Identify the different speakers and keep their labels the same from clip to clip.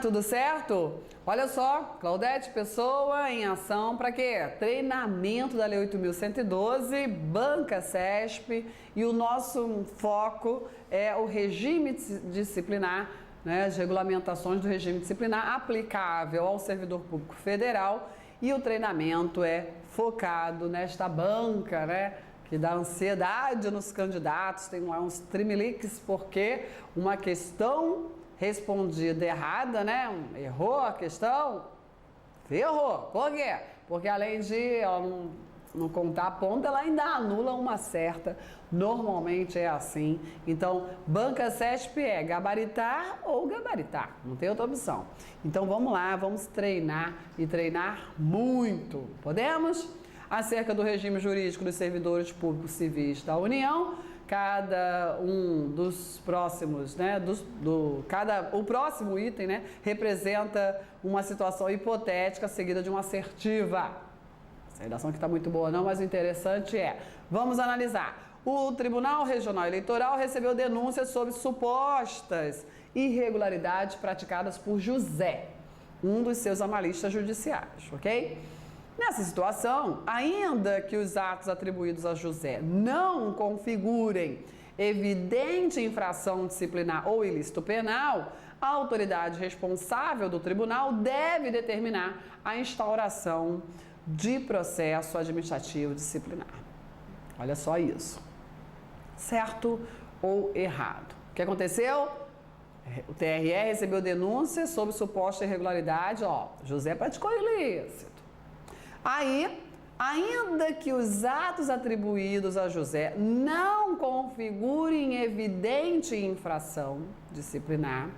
Speaker 1: tudo certo? Olha só, Claudete Pessoa em ação para quê? Treinamento da Lei 8.112, Banca CESP, e o nosso foco é o regime disciplinar, né, as regulamentações do regime disciplinar aplicável ao servidor público federal, e o treinamento é focado nesta banca, né, que dá ansiedade nos candidatos, tem lá uns trimeliques porque uma questão respondida errada, né? Errou a questão, ferrou. Por quê? Porque além de ela não contar a ponta, ela ainda anula uma certa. Normalmente é assim. Então, Banca CESP é gabaritar ou gabaritar. Não tem outra opção. Então, vamos lá, vamos treinar e treinar muito. Podemos? Acerca do regime jurídico dos servidores públicos civis da União, cada um dos próximos, né, o próximo item, né, representa uma situação hipotética seguida de uma assertiva. Essa redação aqui está muito boa não, mas o interessante é, vamos analisar. O Tribunal Regional Eleitoral recebeu denúncias sobre supostas irregularidades praticadas por José, um dos seus analistas judiciários, ok? Nessa situação, ainda que os atos atribuídos a José não configurem evidente infração disciplinar ou ilícito penal, a autoridade responsável do tribunal deve determinar a instauração de processo administrativo disciplinar. Olha só isso. Certo ou errado? O que aconteceu? O TRE recebeu denúncias sobre suposta irregularidade, José praticou ilícito. Aí, ainda que os atos atribuídos a José não configurem evidente infração disciplinar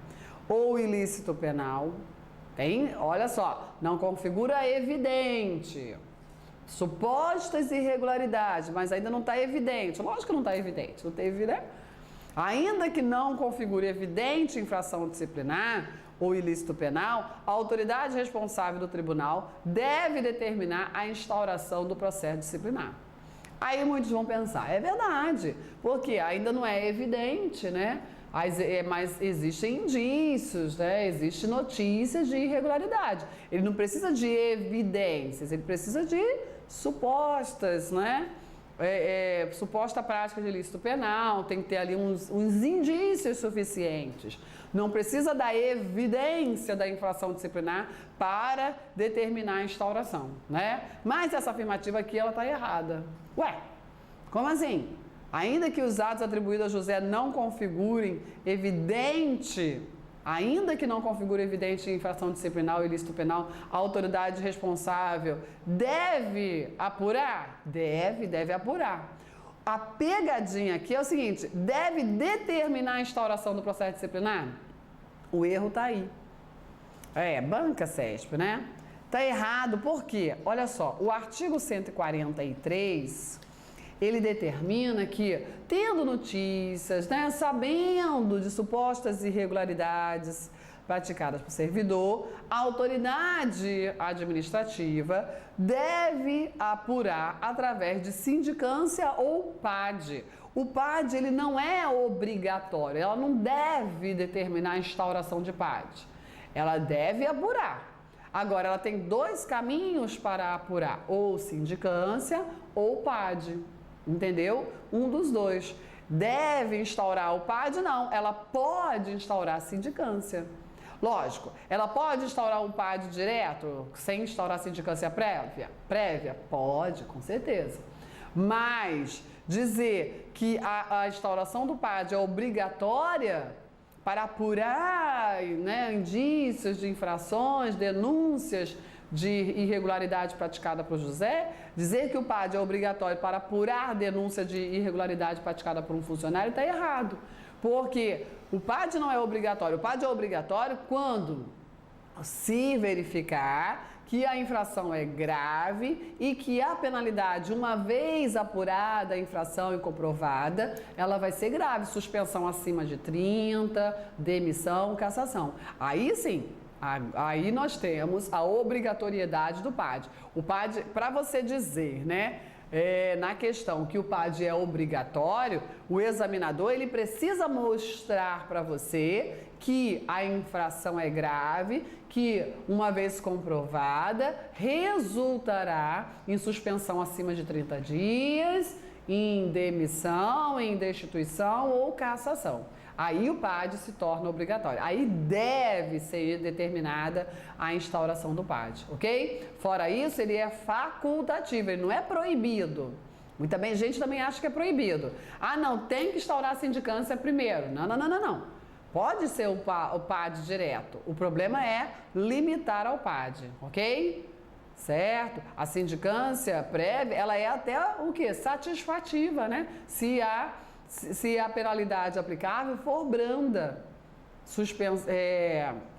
Speaker 1: ou ilícito penal, olha só, não configura evidente, supostas irregularidades, mas ainda não está evidente, lógico que não está evidente, não teve, né? Ainda que não configure evidente infração disciplinar ou ilícito penal, a autoridade responsável do tribunal deve determinar a instauração do processo disciplinar. Aí muitos vão pensar, é verdade, porque ainda não é evidente, né? Mas existem indícios, né? Existem notícias de irregularidade. Ele não precisa de evidências, ele precisa de supostas, né? Suposta prática de ilícito penal, tem que ter ali uns indícios suficientes. Não precisa da evidência da infração disciplinar para determinar a instauração, né? Mas essa afirmativa aqui, ela está errada. Ué, como assim? Ainda que os atos atribuídos a José não configurem evidente, ainda que não configure evidente infração disciplinar ou ilícito penal, a autoridade responsável deve apurar? Deve apurar. A pegadinha aqui é o seguinte, deve determinar a instauração do processo disciplinar? O erro está aí. Banca CESP, né? Está errado, por quê? Olha só, o artigo 143... ele determina que, tendo notícias, né, sabendo de supostas irregularidades praticadas por servidor, a autoridade administrativa deve apurar através de sindicância ou PAD. O PAD, ele não é obrigatório, ela não deve determinar a instauração de PAD. Ela deve apurar. Agora, ela tem dois caminhos para apurar, ou sindicância ou PAD. Entendeu? Um dos dois. Deve instaurar o PAD? Não. Ela pode instaurar a sindicância. Lógico, ela pode instaurar um PAD direto, sem instaurar a sindicância prévia? Pode, com certeza. Mas dizer que a instauração do PAD é obrigatória para apurar, né, indícios de infrações, denúncias de irregularidade praticada por José, dizer que o PAD é obrigatório para apurar denúncia de irregularidade praticada por um funcionário está errado. Porque o PAD não é obrigatório. O PAD é obrigatório quando se verificar que a infração é grave e que a penalidade, uma vez apurada a infração e comprovada, ela vai ser grave. Suspensão acima de 30, demissão, cassação. Aí sim. Aí nós temos a obrigatoriedade do PAD. O PAD, para você dizer, né, na questão que o PAD é obrigatório, o examinador ele precisa mostrar para você que a infração é grave, que uma vez comprovada, resultará em suspensão acima de 30 dias, em demissão, em destituição ou cassação. Aí o PAD se torna obrigatório. Aí deve ser determinada a instauração do PAD, ok? Fora isso, ele é facultativo, ele não é proibido. Muita gente também acha que é proibido. Ah, não, tem que instaurar a sindicância primeiro. Não. Pode ser o PAD direto. O problema é limitar ao PAD, ok? Certo? A sindicância prévia, ela é até o quê? Satisfativa, né? Se a penalidade aplicável for branda,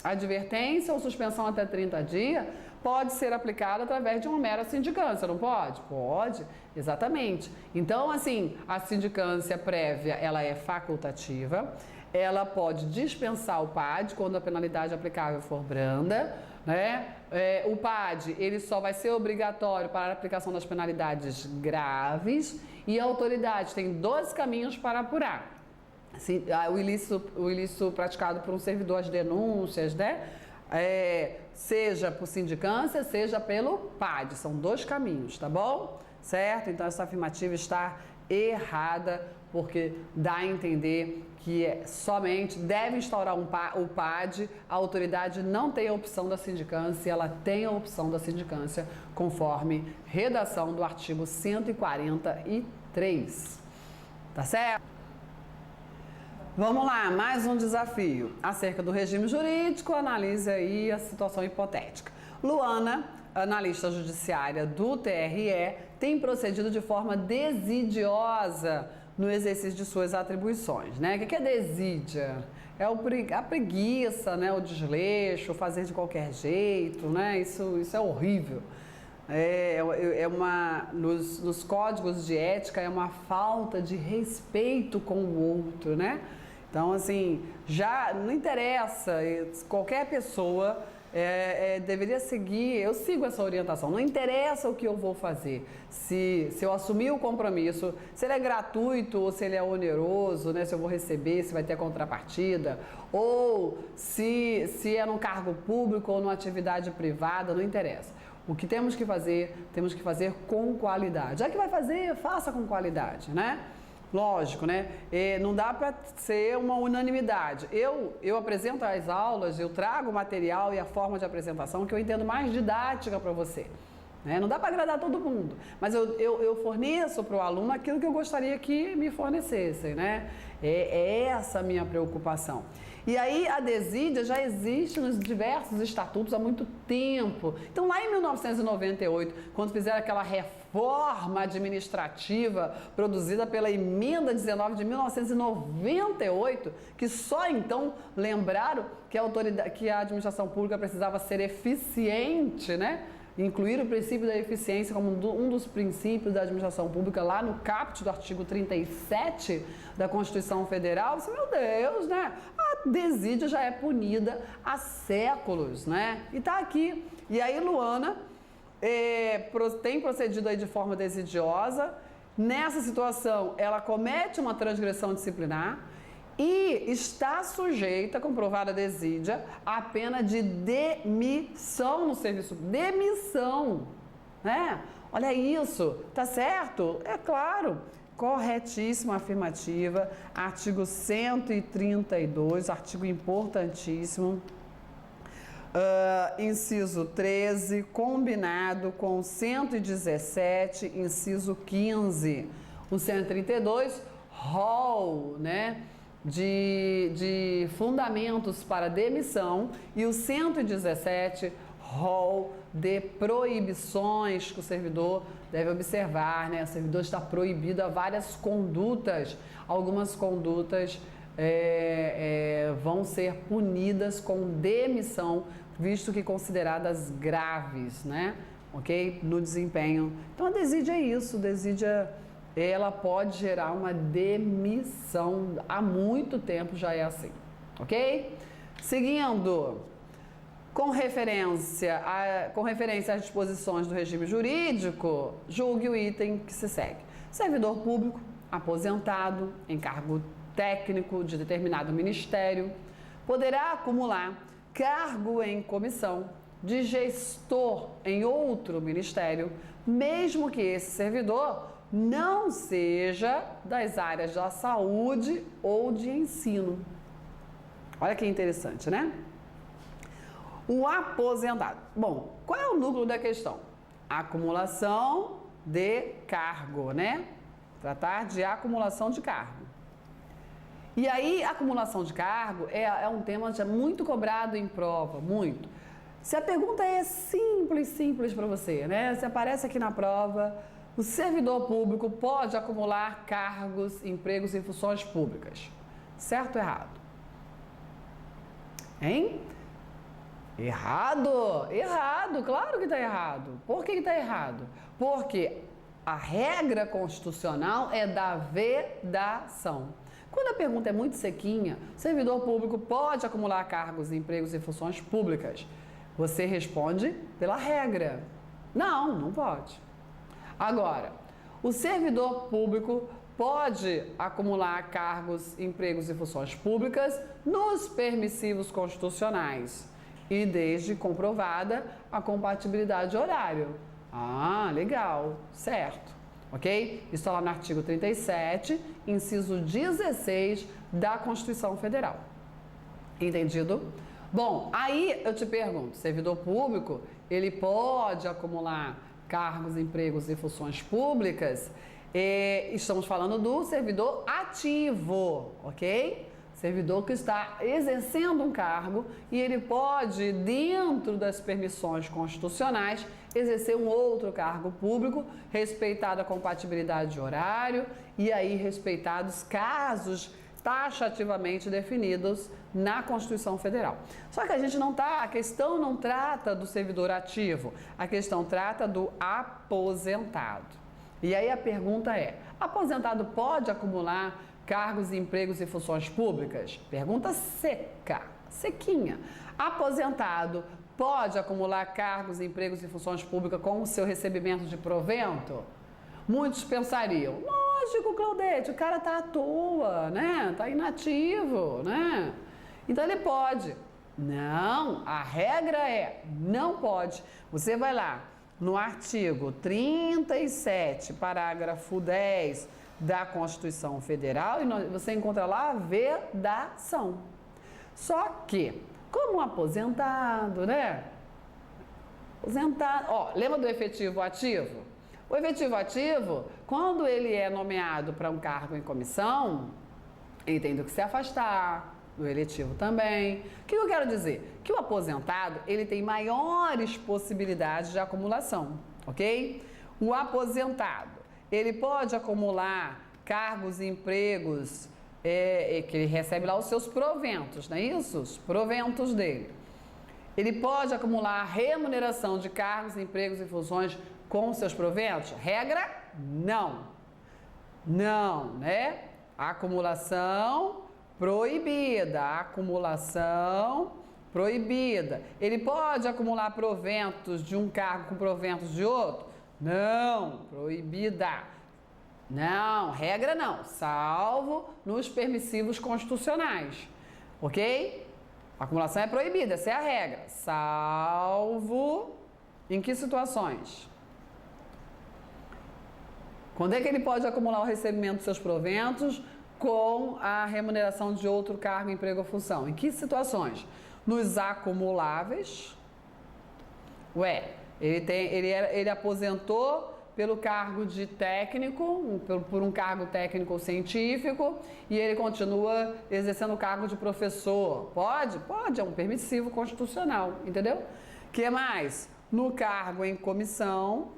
Speaker 1: advertência ou suspensão até 30 dias, pode ser aplicada através de uma mera sindicância, não pode? Pode, exatamente. Então, assim, a sindicância prévia, ela é facultativa, ela pode dispensar o PAD quando a penalidade aplicável for branda, né? O PAD, ele só vai ser obrigatório para a aplicação das penalidades graves e a autoridade tem 2 caminhos para apurar. O ilícito praticado por um servidor, as denúncias, né? Seja por sindicância, seja pelo PAD. São 2 caminhos, tá bom? Certo? Então, essa afirmativa está errada, porque dá a entender que somente deve instaurar o PAD, a autoridade não tem a opção da sindicância, ela tem a opção da sindicância, conforme redação do artigo 143. Tá certo? Vamos lá, mais um desafio. Acerca do regime jurídico, analise aí a situação hipotética. Luana, analista judiciária do TRE, tem procedido de forma desidiosa no exercício de suas atribuições, né? O que é desídia? É a preguiça, né? O desleixo, fazer de qualquer jeito, né? Isso é horrível. Nos códigos de ética é uma falta de respeito com o outro, né? Então, assim, já não interessa, qualquer pessoa deveria seguir, eu sigo essa orientação, não interessa o que eu vou fazer, se eu assumir o compromisso, se ele é gratuito ou se ele é oneroso, né, se eu vou receber, se vai ter contrapartida, ou se é num cargo público ou numa atividade privada, não interessa. O que temos que fazer com qualidade. Já que vai fazer, faça com qualidade, né? Lógico, né? Não dá para ser uma unanimidade. Eu apresento as aulas, eu trago o material e a forma de apresentação que eu entendo mais didática para você. Né? Não dá para agradar todo mundo, mas eu forneço para o aluno aquilo que eu gostaria que me fornecessem, né? É essa a minha preocupação. E aí a desídia já existe nos diversos estatutos há muito tempo. Então lá em 1998, quando fizeram aquela reforma administrativa produzida pela emenda 19 de 1998, que só então lembraram que a administração pública precisava ser eficiente, né? Incluir o princípio da eficiência como um dos princípios da administração pública lá no caput do artigo 37 da Constituição Federal. Meu Deus, né? A desídia já é punida há séculos, né? E tá aqui. E aí Luana tem procedido aí de forma desidiosa. Nessa situação, ela comete uma transgressão disciplinar e está sujeita, comprovada a desídia, à pena de demissão no serviço. Demissão, né? Olha isso, tá certo? É claro, corretíssima afirmativa, artigo 132, artigo importantíssimo, inciso 13, combinado com o 117, inciso 15. O 132, rol, né? De fundamentos para demissão, e o 117, rol de proibições que o servidor deve observar, né? O servidor está proibido a várias condutas, algumas condutas vão ser punidas com demissão, visto que consideradas graves, né? Ok? No desempenho. Então a desídia é isso, desídia ela pode gerar uma demissão. Há muito tempo já é assim, ok? Seguindo, Com referência às disposições do regime jurídico, julgue o item que se segue. Servidor público, aposentado, em cargo técnico de determinado ministério, poderá acumular cargo em comissão de gestor em outro ministério, mesmo que esse servidor não seja das áreas da saúde ou de ensino. Olha que interessante, né? O aposentado. Bom, qual é o núcleo da questão? Acumulação de cargo, né? Tratar de acumulação de cargo. E aí, acumulação de cargo é um tema já muito cobrado em prova, muito. Se a pergunta é simples para você, né? Se aparece aqui na prova, o servidor público pode acumular cargos, empregos e funções públicas. Certo ou errado? Hein? Errado! Errado! Claro que está errado. Por que está errado? Porque a regra constitucional é da vedação. Quando a pergunta é muito sequinha, servidor público pode acumular cargos, empregos e funções públicas. Você responde pela regra. Não, não pode. Agora, o servidor público pode acumular cargos, empregos e funções públicas nos permissivos constitucionais e desde comprovada a compatibilidade de horário. Ah, legal, certo. Ok? Isso está lá no artigo 37, inciso 16 da Constituição Federal. Entendido? Bom, aí eu te pergunto, servidor público, ele pode acumular cargos, empregos e funções públicas? Estamos falando do servidor ativo, ok? Servidor que está exercendo um cargo e ele pode, dentro das permissões constitucionais, exercer um outro cargo público, respeitada a compatibilidade de horário e aí respeitados casos taxativamente definidos na Constituição Federal. Só que a questão não trata do servidor ativo, a questão trata do aposentado. E aí a pergunta é, aposentado pode acumular cargos, empregos e funções públicas? Pergunta seca, sequinha. Aposentado pode acumular cargos, empregos e funções públicas com o seu recebimento de provento? Muitos pensariam, lógico, Claudete, o cara está à toa, né? Está inativo, né? Então ele pode. Não, a regra é, não pode. Você vai lá no artigo 37, parágrafo 10 da Constituição Federal e você encontra lá a vedação. Só que, como um aposentado, né? Aposentado, ó, lembra do efetivo ativo? O efetivo ativo, quando ele é nomeado para um cargo em comissão, ele tem que se afastar do eletivo também. O que eu quero dizer? Que o aposentado, ele tem maiores possibilidades de acumulação, ok? O aposentado, ele pode acumular cargos e empregos que ele recebe lá os seus proventos, não é isso? Os proventos dele. Ele pode acumular remuneração de cargos, empregos e funções com seus proventos? Regra, não. Não, né? Acumulação proibida. Acumulação proibida. Ele pode acumular proventos de um cargo com proventos de outro? Não, proibida. Não, regra não, salvo nos permissivos constitucionais, ok? A acumulação é proibida, essa é a regra, salvo em que situações? Quando é que ele pode acumular o recebimento dos seus proventos com a remuneração de outro cargo, emprego ou função? Em que situações? Nos acumuláveis, ele aposentou pelo cargo de técnico, por um cargo técnico científico, e ele continua exercendo o cargo de professor. Pode? Pode, é um permissivo constitucional, entendeu? O que mais? No cargo em comissão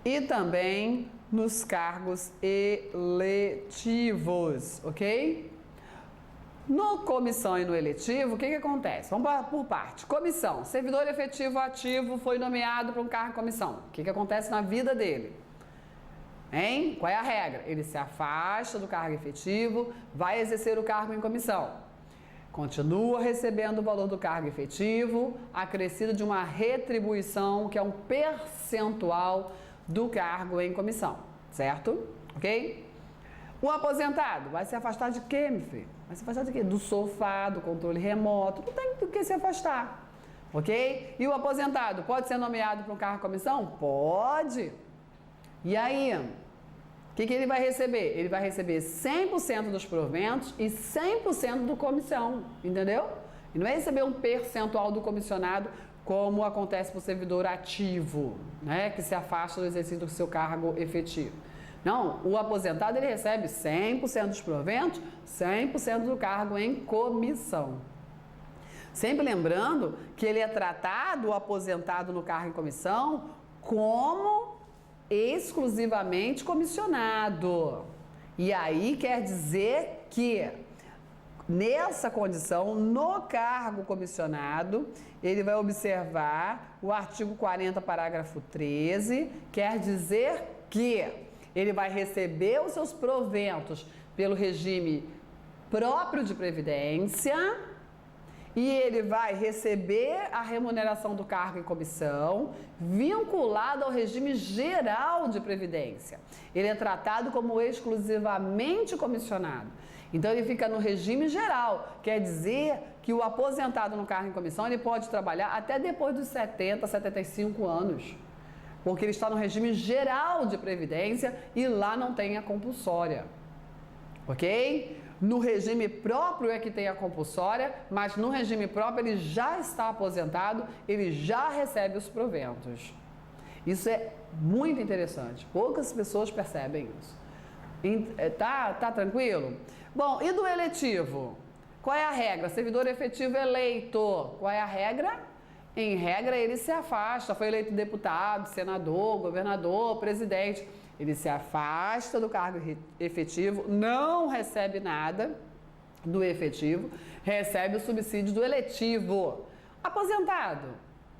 Speaker 1: e também nos cargos eletivos, ok? No comissão e no eletivo, o que acontece? Vamos por parte. Comissão, servidor efetivo ativo foi nomeado para um cargo em comissão. O que acontece na vida dele? Hein? Qual é a regra? Ele se afasta do cargo efetivo, vai exercer o cargo em comissão. Continua recebendo o valor do cargo efetivo, acrescido de uma retribuição, que é um percentual do cargo em comissão, certo? Ok? O aposentado vai se afastar de quê, meu filho? Vai se afastar de quê? Do sofá, do controle remoto, não tem do que se afastar, ok? E o aposentado pode ser nomeado para um cargo em comissão? Pode! E aí, o que ele vai receber? Ele vai receber 100% dos proventos e 100% do comissão, entendeu? E não vai receber um percentual do comissionado, como acontece para o servidor ativo, né? Que se afasta do exercício do seu cargo efetivo. Não, o aposentado ele recebe 100% dos proventos, 100% do cargo em comissão. Sempre lembrando que ele é tratado, o aposentado no cargo em comissão, como exclusivamente comissionado. E aí quer dizer que, nessa condição, no cargo comissionado, ele vai observar o artigo 40, parágrafo 13, quer dizer que ele vai receber os seus proventos pelo regime próprio de previdência e ele vai receber a remuneração do cargo em comissão vinculado ao regime geral de previdência. Ele é tratado como exclusivamente comissionado. Então ele fica no regime geral, quer dizer que o aposentado no cargo em comissão ele pode trabalhar até depois dos 70, 75 anos. Porque ele está no regime geral de previdência e lá não tem a compulsória, ok? No regime próprio é que tem a compulsória, mas no regime próprio ele já está aposentado, ele já recebe os proventos. Isso é muito interessante, poucas pessoas percebem isso. Tá tranquilo? Bom, e do eletivo? Qual é a regra? Servidor efetivo eleito. Qual é a regra? Em regra, ele se afasta, foi eleito deputado, senador, governador, presidente. Ele se afasta do cargo efetivo, não recebe nada do efetivo, recebe o subsídio do eletivo. Aposentado,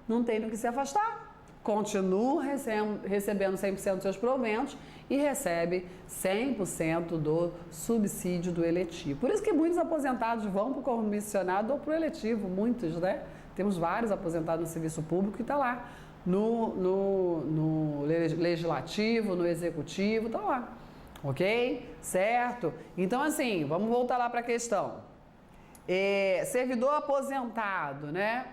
Speaker 1: não tem do que se afastar, continua recebendo 100% dos seus proventos e recebe 100% do subsídio do eletivo. Por isso que muitos aposentados vão para o comissionado ou para o eletivo, muitos, né? Temos vários aposentados no serviço público que está lá no legislativo, no executivo, está lá, ok? Certo? Então, assim, vamos voltar lá para a questão. Servidor aposentado, né?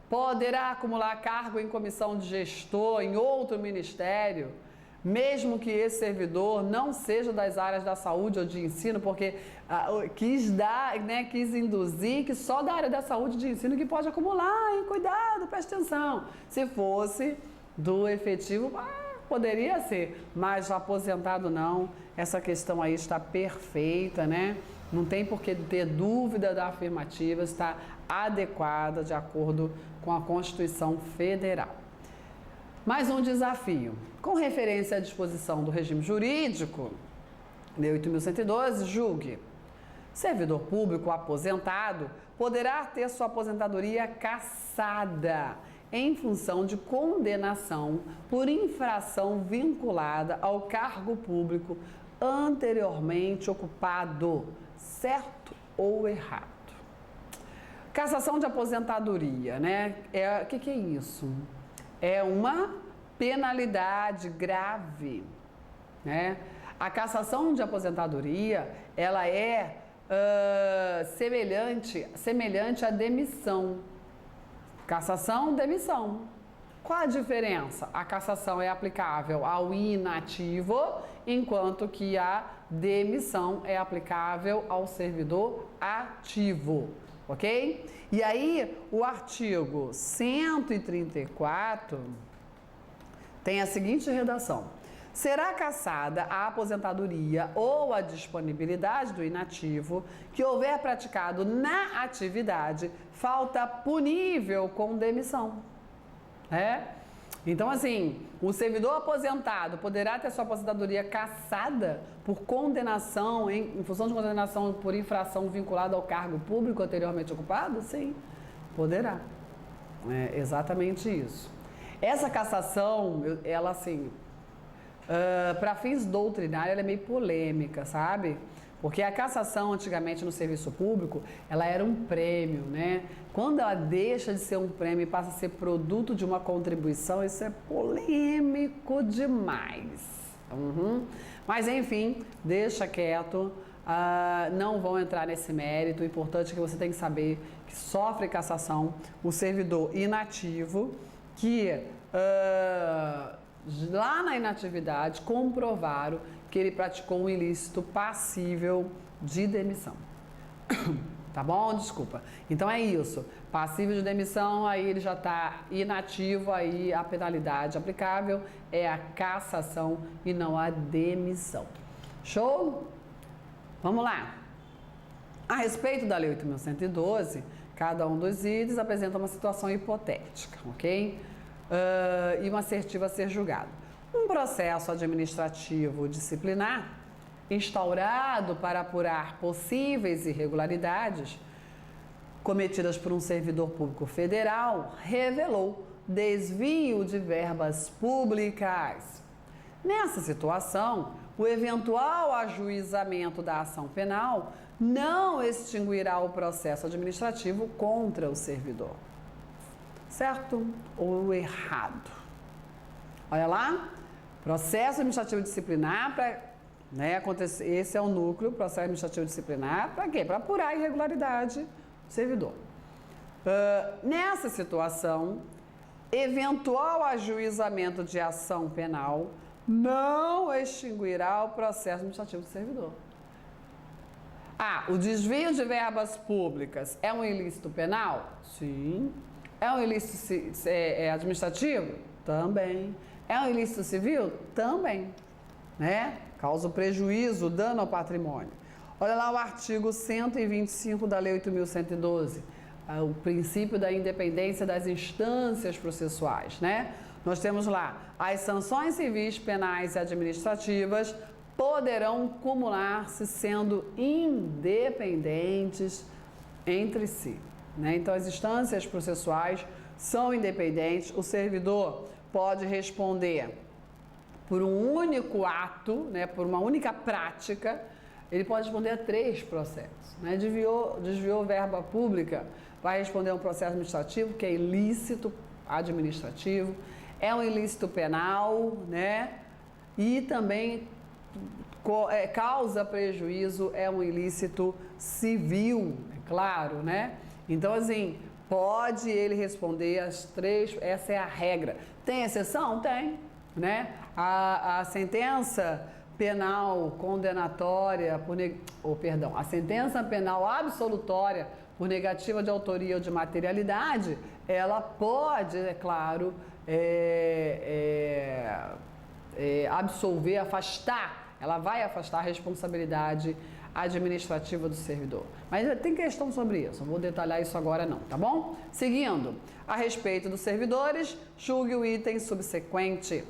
Speaker 1: Poderá acumular cargo em comissão de gestor em outro ministério, mesmo que esse servidor não seja das áreas da saúde ou de ensino, porque quis induzir que só da área da saúde e de ensino que pode acumular, hein? Cuidado, preste atenção. Se fosse do efetivo, poderia ser, mas aposentado não. Essa questão aí está perfeita, né? Não tem por que ter dúvida da afirmativa, está adequada de acordo com a Constituição Federal. Mais um desafio. Com referência à disposição do regime jurídico, Lei 8.112, julgue. Servidor público aposentado poderá ter sua aposentadoria cassada em função de condenação por infração vinculada ao cargo público anteriormente ocupado, certo ou errado. Cassação de aposentadoria, né? O que é isso? É uma penalidade grave, né? A cassação de aposentadoria, ela é semelhante à demissão. Cassação, demissão. Qual a diferença? A cassação é aplicável ao inativo, enquanto que a demissão é aplicável ao servidor ativo, ok? E aí, o artigo 134 tem a seguinte redação: será cassada a aposentadoria ou a disponibilidade do inativo que houver praticado na atividade falta punível com demissão. Então, assim, o servidor aposentado poderá ter sua aposentadoria cassada por condenação, em função de condenação por infração vinculada ao cargo público anteriormente ocupado? Sim, poderá. É exatamente isso. Essa cassação, ela assim, para fins doutrinários, ela é meio polêmica, sabe? Porque a cassação, antigamente, no serviço público, ela era um prêmio, né? Quando ela deixa de ser um prêmio e passa a ser produto de uma contribuição, isso é polêmico demais. Mas, enfim, deixa quieto. Não vão entrar nesse mérito. O importante é que você tem que saber que sofre cassação o servidor inativo, que lá na inatividade comprovaram que ele praticou um ilícito passível de demissão. Tá bom? Desculpa. Então é isso. Passível de demissão, aí ele já está inativo, aí a penalidade aplicável é a cassação e não a demissão. Show? Vamos lá. A respeito da Lei 8.112, cada um dos itens apresenta uma situação hipotética, ok? E uma assertiva a ser julgado. Um processo administrativo disciplinar instaurado para apurar possíveis irregularidades cometidas por um servidor público federal revelou desvio de verbas públicas. Nessa situação, o eventual ajuizamento da ação penal não extinguirá o processo administrativo contra o servidor. Certo ou errado? Olha lá, processo administrativo disciplinar para acontecer, esse é o núcleo, processo administrativo disciplinar, para quê? Para apurar a irregularidade do servidor. Nessa situação, eventual ajuizamento de ação penal não extinguirá o processo administrativo do servidor. O desvio de verbas públicas é um ilícito penal? Sim. É um ilícito administrativo? Também. É um ilícito civil? Também. Né? Causa prejuízo, dano ao patrimônio. Olha lá o artigo 125 da Lei 8.112, o princípio da independência das instâncias processuais, né? Nós temos lá, as sanções civis, penais e administrativas poderão cumular-se sendo independentes entre si, né? Então, as instâncias processuais são independentes, o servidor pode responder por um único ato, né, por uma única prática, ele pode responder a 3 processos. Né? Desviou verba pública, vai responder a um processo administrativo, que é ilícito administrativo, é um ilícito penal, né? E também causa prejuízo, é um ilícito civil, é claro, né? Então, assim, pode ele responder as 3, essa é a regra. Tem exceção? Tem, né? A sentença penal condenatória a sentença penal absolutória por negativa de autoria ou de materialidade, ela pode, é claro, absolver, afastar, ela vai afastar a responsabilidade administrativa do servidor. Mas tem questão sobre isso, não vou detalhar isso agora não, tá bom? Seguindo, a respeito dos servidores, julgue o item subsequente.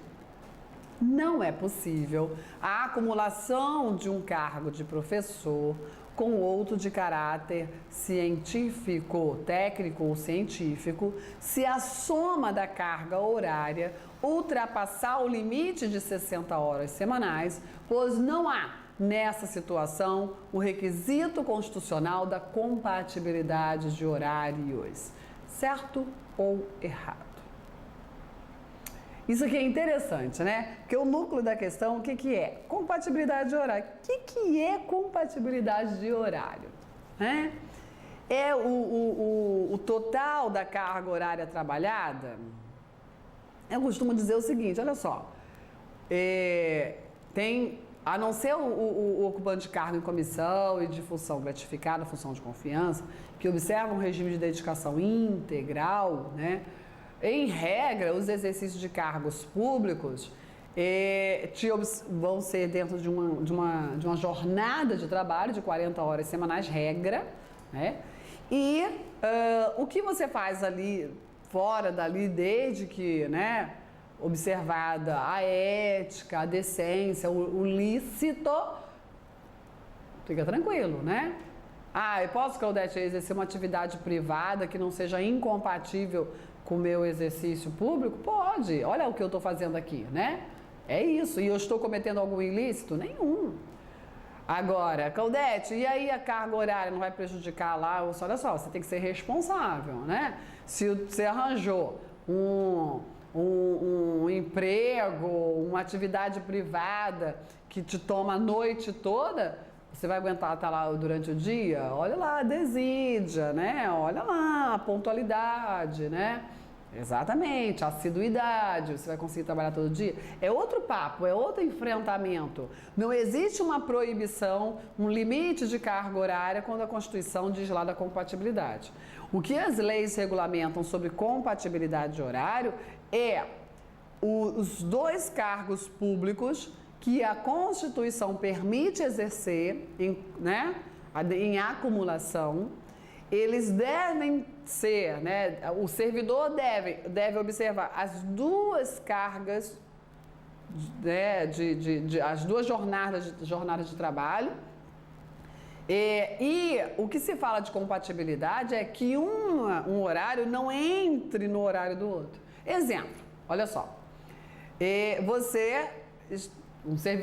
Speaker 1: Não é possível a acumulação de um cargo de professor com outro de caráter científico, técnico ou científico, se a soma da carga horária ultrapassar o limite de 60 horas semanais, pois não há, nessa situação, o requisito constitucional da compatibilidade de horários. Certo ou errado? Isso aqui é interessante, né? Porque o núcleo da questão, o que é? Compatibilidade de horário. O que é compatibilidade de horário? Né? É o total da carga horária trabalhada? Eu costumo dizer o seguinte, olha só. A não ser o ocupante de cargo em comissão e de função gratificada, função de confiança, que observa um regime de dedicação integral, né? Em regra, os exercícios de cargos públicos vão ser dentro de uma jornada de trabalho de 40 horas semanais, regra, né? E o que você faz ali, fora dali, desde que, né, observada a ética, a decência, o lícito, fica tranquilo, né? Eu posso, Claudete, exercer uma atividade privada que não seja incompatível com o meu exercício público? Pode. Olha o que eu estou fazendo aqui, né? É isso. E eu estou cometendo algum ilícito? Nenhum. Agora, Claudete, e aí a carga horária não vai prejudicar lá? Olha só, você tem que ser responsável, né? Se você arranjou um emprego, uma atividade privada que te toma a noite toda, você vai aguentar estar lá durante o dia? Olha lá, a desídia, né? Olha lá, a pontualidade, né? Exatamente, assiduidade, você vai conseguir trabalhar todo dia? É outro papo, é outro enfrentamento. Não existe uma proibição, um limite de carga horária quando a Constituição diz lá da compatibilidade. O que as leis regulamentam sobre compatibilidade de horário é os 2 cargos públicos que a Constituição permite exercer em acumulação. Eles devem ser, né? O servidor deve observar as 2 cargas, né, as 2 jornadas de trabalho. E o que se fala de compatibilidade é que um horário não entre no horário do outro. Exemplo, olha só.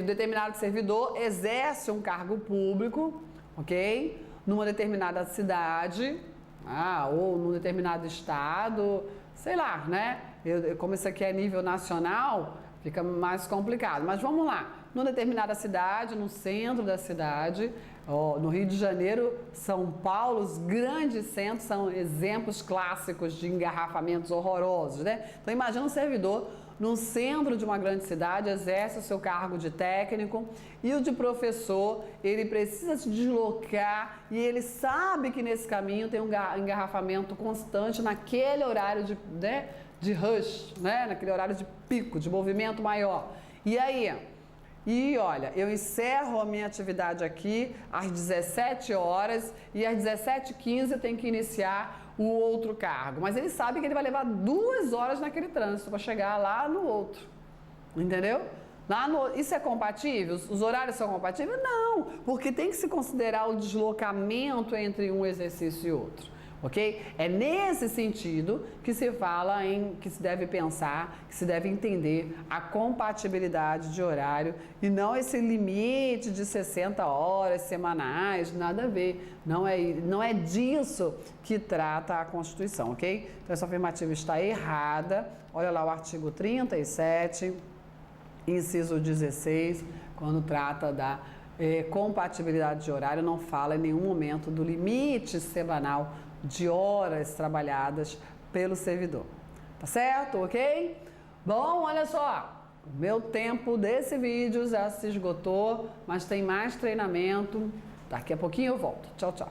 Speaker 1: Determinado servidor exerce um cargo público, ok? Numa determinada cidade, ou num determinado estado, sei lá, né? Como isso aqui é nível nacional, fica mais complicado. Mas vamos lá, numa determinada cidade, no centro da cidade, no Rio de Janeiro, São Paulo, os grandes centros são exemplos clássicos de engarrafamentos horrorosos, né? Então imagina um servidor no centro de uma grande cidade, exerce o seu cargo de técnico e o de professor, ele precisa se deslocar e ele sabe que nesse caminho tem um engarrafamento constante naquele horário de rush, né? Naquele horário de pico, de movimento maior. E aí? Olha, eu encerro a minha atividade aqui às 17 horas e às 17h15 eu tenho que iniciar o outro cargo. Mas ele sabe que ele vai levar 2 horas naquele trânsito para chegar lá no outro. Entendeu? Isso é compatível? Os horários são compatíveis? Não, porque tem que se considerar o deslocamento entre um exercício e outro. Ok? É nesse sentido que se fala que se deve pensar, que se deve entender a compatibilidade de horário e não esse limite de 60 horas semanais, nada a ver. Não é disso que trata a Constituição, ok? Então essa afirmativa está errada. Olha lá o artigo 37, inciso 16, quando trata da compatibilidade de horário, não fala em nenhum momento do limite semanal de horas trabalhadas pelo servidor. Tá certo? Ok? Bom, olha só. O meu tempo desse vídeo já se esgotou, mas tem mais treinamento. Daqui a pouquinho eu volto. Tchau, tchau.